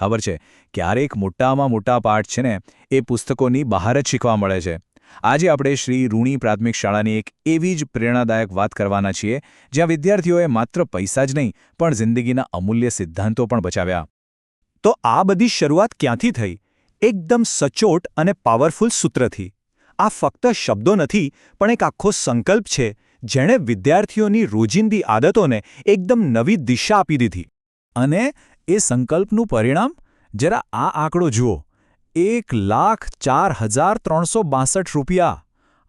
ખબર છે, ક્યારેક મોટામાં મોટા પાઠ છે ને એ પુસ્તકોની બહાર જ શીખવા મળે છે. આજે આપણે શ્રી ઋણી પ્રાથમિક શાળાની એક એવી જ પ્રેરણાદાયક વાત કરવાના છીએ, જ્યાં વિદ્યાર્થીઓએ માત્ર પૈસા જ નહીં પણ જિંદગીના અમૂલ્ય સિદ્ધાંતો પણ બચાવ્યા. તો આ બધી શરૂઆત ક્યાંથી થઈ? એકદમ સચોટ અને પાવરફુલ સૂત્રથી. આ ફક્ત શબ્દો નથી, પણ એક આખો સંકલ્પ છે જેણે વિદ્યાર્થીઓની રોજિંદી આદતોને એકદમ નવી દિશા આપી દીધી. અને એ સંકલ્પનું પરિણામ? જરા આ આંકડો જુઓ, 1,04,362 રૂપિયા.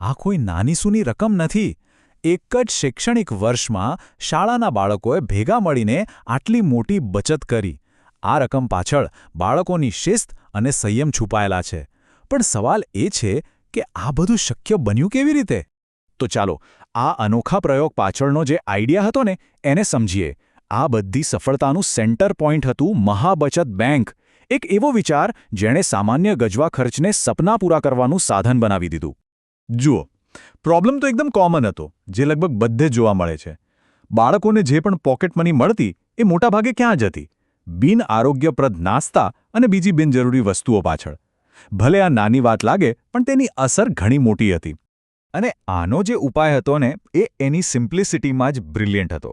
આ કોઈ નાની સૂની રકમ નથી. એક જ શૈક્ષણિક વર્ષમાં શાળાના બાળકોએ ભેગા મળીને આટલી મોટી બચત કરી. આ રકમ પાછળ બાળકોની શિસ્ત અને સંયમ છુપાયેલા છે. પણ સવાલ એ છે કે આ બધું શક્ય બન્યું કેવી રીતે? તો ચાલો આ અનોખા પ્રયોગ પાછળનો જે આઈડિયા હતો ને એને સમજીએ. આ બધી સફળતાનું સેન્ટર પોઈન્ટ હતું મહાબચત બેંક. એક એવો વિચાર જેણે સામાન્ય ગજવા ખર્ચને સપના પૂરા કરવાનું સાધન બનાવી દીધું. જુઓ, પ્રોબ્લેમ તો એકદમ કોમન હતો, જે લગભગ બધે જ જોવા મળે છે. બાળકોને જે પણ પોકેટ મની મળતી એ મોટાભાગે ક્યાં જતી? બિન આરોગ્યપ્રદ નાસ્તા અને બીજી બિનજરૂરી વસ્તુઓ પાછળ. ભલે આ નાની વાત લાગે, પણ તેની અસર ઘણી મોટી હતી. અને આનો જે ઉપાય હતો ને એ એની સિમ્પ્લિસિટીમાં જ બ્રિલિયન્ટ હતો.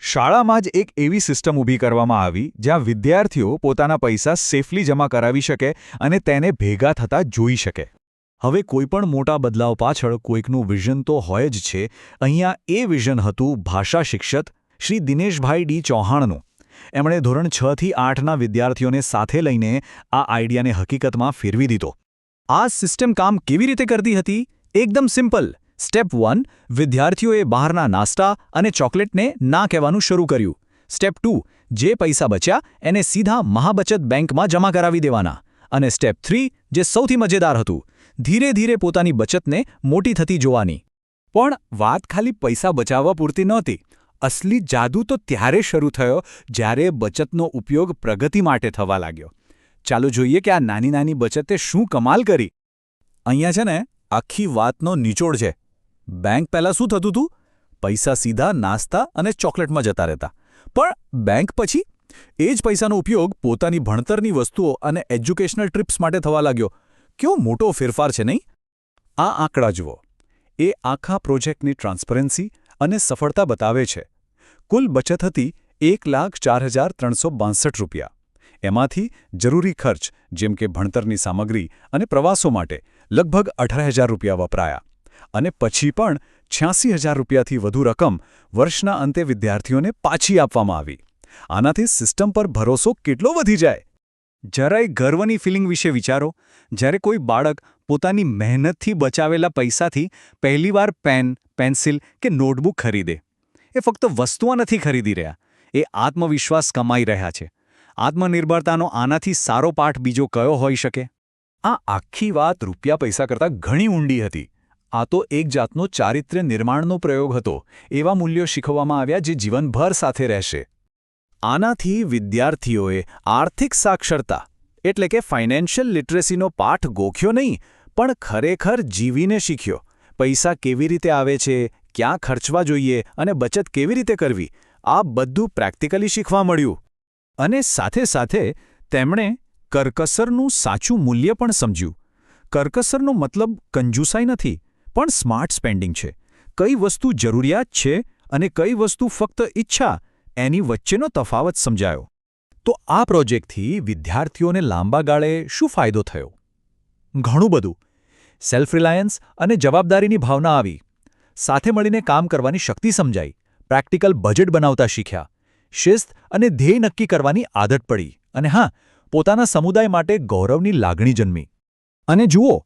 શાળામાં જ એક એવી સિસ્ટમ ઊભી કરવામાં આવી જ્યાં વિદ્યાર્થીઓ પોતાના પૈસા સેફલી જમા કરાવી શકે અને તેને ભેગા થતા જોઈ શકે. હવે કોઈપણ મોટા બદલાવ પાછળ કોઈકનું વિઝન તો હોય જ છે. અહીંયા એ વિઝન હતું ભાષા શિક્ષક શ્રી દિનેશભાઈ ડી ચૌહાણનું. એમણે ધોરણ 6 થી 8ના વિદ્યાર્થીઓને સાથે લઈને આ આઈડિયાને હકીકતમાં ફેરવી દીધો. આ સિસ્ટમ કામ કેવી રીતે કરતી હતી? એકદમ સિમ્પલ. સ્ટેપ 1, વિદ્યાર્થીઓએ બહારના નાસ્તા અને ચોકલેટને ના કહેવાનું શરૂ કર્યું. સ્ટેપ 2, જે પૈસા બચ્યા એને સીધા મહાબચત બેંકમાં જમા કરાવી દેવાના. અને સ્ટેપ 3, જે સૌથી મજેદાર હતું, ધીરે ધીરે પોતાની બચતને મોટી થતી જોવાની. પણ વાત ખાલી પૈસા બચાવવા પૂરતી નહોતી. અસલી જાદુ તો ત્યારે શરૂ થયો જ્યારે બચતનો ઉપયોગ પ્રગતિ માટે થવા લાગ્યો. ચાલો જોઈએ કે આ નાની નાની બચતે શું કમાલ કરી. અહીંયા છે ને આખી વાતનો નિચોડ છે. બેંક પહેલાં શું થતું હતું? પૈસા સીધા નાસ્તા અને ચોકલેટમાં જતા રહેતા. પણ બેંક પછી એ જ પૈસાનો ઉપયોગ પોતાની ભણતરની વસ્તુઓ અને એજ્યુકેશનલ ટ્રીપ્સ માટે થવા લાગ્યો. કેવો મોટો ફેરફાર છે નહીં? આ આંકડા જુઓ. એ આખા પ્રોજેક્ટની ટ્રાન્સપરન્સી અને સફળતા બતાવે છે. કુલ બચત હતી 1,04,362 રૂપિયા. એમાંથી જરૂરી ખર્ચ જેમ કે ભણતરની સામગ્રી અને પ્રવાસો માટે લગભગ 18,000 રૂપિયા વપરાયા. અને પછી પણ 86,000 રૂપિયાથી વધુ રકમ વર્ષના અંતે વિદ્યાર્થીઓને પાછી આપવામાં આવી. આનાથી સિસ્ટમ પર ભરોસો કેટલો વધી જાય! જરાય ગર્વની ફિલિંગ વિશે વિચારો. જ્યારે કોઈ બાળક પોતાની મહેનતથી બચાવેલા પૈસાથી પહેલીવાર પેન, પેન્સિલ કે નોટબુક ખરીદે, એ ફક્ત વસ્તુઓ નથી ખરીદી રહ્યા, એ આત્મવિશ્વાસ કમાઈ રહ્યા છે. આત્મનિર્ભરતાનો આનાથી સારો પાઠ બીજો કયો હોઈ શકે? આ આખી વાત રૂપિયા પૈસા કરતાં ઘણી ઊંડી હતી. આ તો એક જાતનો ચારિત્ર્ય નિર્માણનો પ્રયોગ હતો. એવા મૂલ્યો શીખવવામાં આવ્યા જે જીવનભર સાથે રહેશે. આનાથી વિદ્યાર્થીઓએ આર્થિક સાક્ષરતા એટલે કે ફાઇનાન્શિયલ લિટરસીનો પાઠ ગોખ્યો નહીં, પણ ખરેખર જીવીને શીખ્યો. પૈસા કેવી રીતે આવે છે, ક્યાં ખર્ચવા જોઈએ અને બચત કેવી રીતે કરવી, આ બધું પ્રેક્ટિકલી શીખવા મળ્યું. અને સાથે સાથે તેમણે કરકસરનું સાચું મૂલ્ય પણ સમજ્યું. કરકસરનો મતલબ કંજૂસાઈ નથી, પણ સ્માર્ટ સ્પેન્ડિંગ છે. કઈ વસ્તુ જરૂરિયાત છે અને કઈ વસ્તુ ફક્ત ઈચ્છા, એની વચ્ચેનો તફાવત સમજાયો. તો આ પ્રોજેક્ટથી વિદ્યાર્થીઓને લાંબા ગાળે શું ફાયદો થયો? ઘણું બધું. સેલ્ફ રિલાયન્સ અને જવાબદારીની ભાવના આવી. સાથે મળીને કામ કરવાની શક્તિ સમજાઈ. પ્રેક્ટિકલ બજેટ બનાવતા શીખ્યા. શિસ્ત અને ધ્યેય નક્કી કરવાની આદત પડી. અને હા, પોતાના સમુદાય માટે ગૌરવની લાગણી જન્મી. અને જુઓ,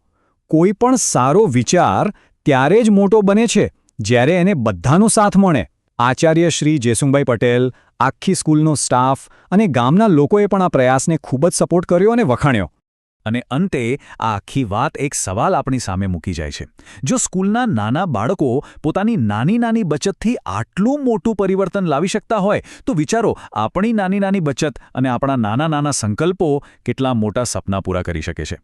કોઈ પણ સારો વિચાર ત્યારે જ મોટો બને છે જ્યારે એને બધાનો સાથ મળે. આચાર્ય શ્રી જેસુભાઈ પટેલ, આખી સ્કૂલનો સ્ટાફ અને ગામના લોકોએ પણ આ પ્રયાસને ખૂબ જ સપોર્ટ કર્યો અને વખાણ્યો. અને અંતે આ આખી વાત એક સવાલ આપણી સામે મૂકી જાય છે. જો સ્કૂલના નાના બાળકો પોતાની નાની નાની બચતથી આટલું મોટું પરિવર્તન લાવી શકતા હોય, તો વિચારો આપણી નાની નાની બચત અને આપણા નાના નાના સંકલ્પો કેટલા મોટા સપના પૂરા કરી શકે છે.